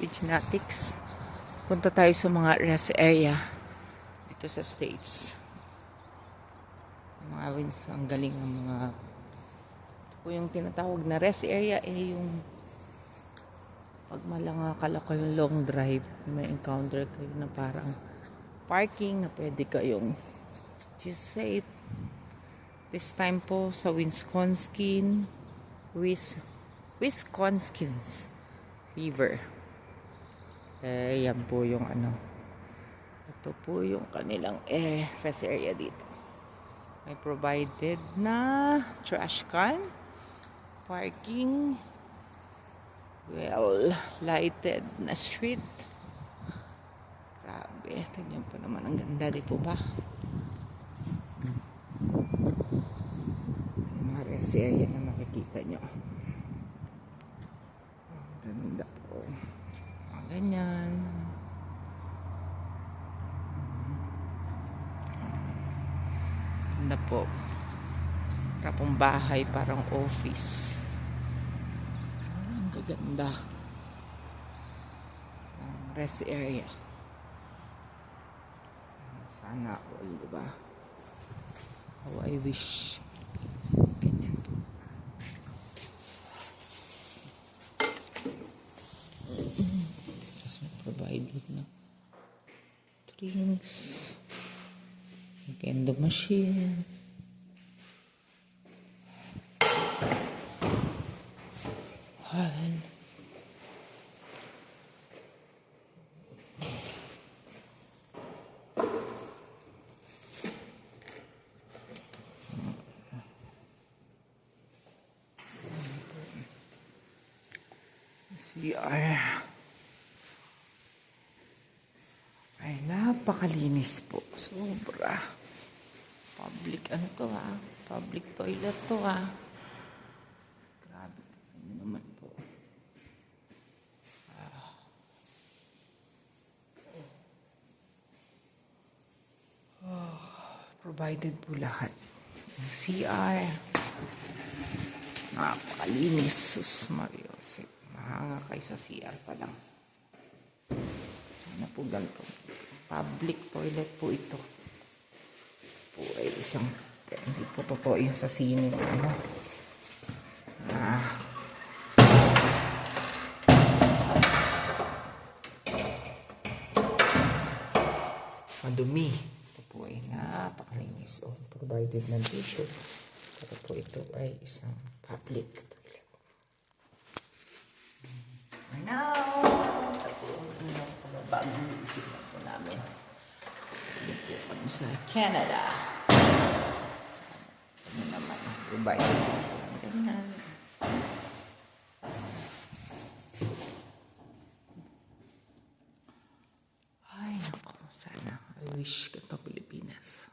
si Genetics. Punta tayo sa mga rest area dito sa States. Mga wins, ang galing ng mga ito po yung tinatawag na rest area, yung pag malangakala kayo long drive, may encounter kayo na parang parking na pwede kayong just safe. This time po sa Wisconsin River. Yan po yung ito po yung kanilang rest area dito. May provided na trash can, parking, well lighted na street. Grabe, tingnan po naman, ang ganda, di po ba? Mga rest area na makikita nyo. Ang ganda po. Ganyan. Ganda po. Parang bahay, parang office. Ang gaganda ng rest area. Sana all, diba? How I wish. Ganyan po. Provided na drinks, kendo machine, CR. Ay, napakalinis po. Sobra. Public public toilet to Grabe. Ano naman po. Provided po lahat. CR. Napakalinis. Sus Marios. Mahanga kayo sa CR pa lang. Ano po ganito? Public toilet po ito. Po ay isang, hindi po totoo yung sa sine. Madumi. Ito po ay napakalinis. Provided ng tissue. Pero po ito ay isang public toilet. Now, ito po ang bagong isipan po namin. Ito po kami sa Canada. Ano naman, provided po ang ganyan. Ay, naku, sana. I wish ka to Pilipinas.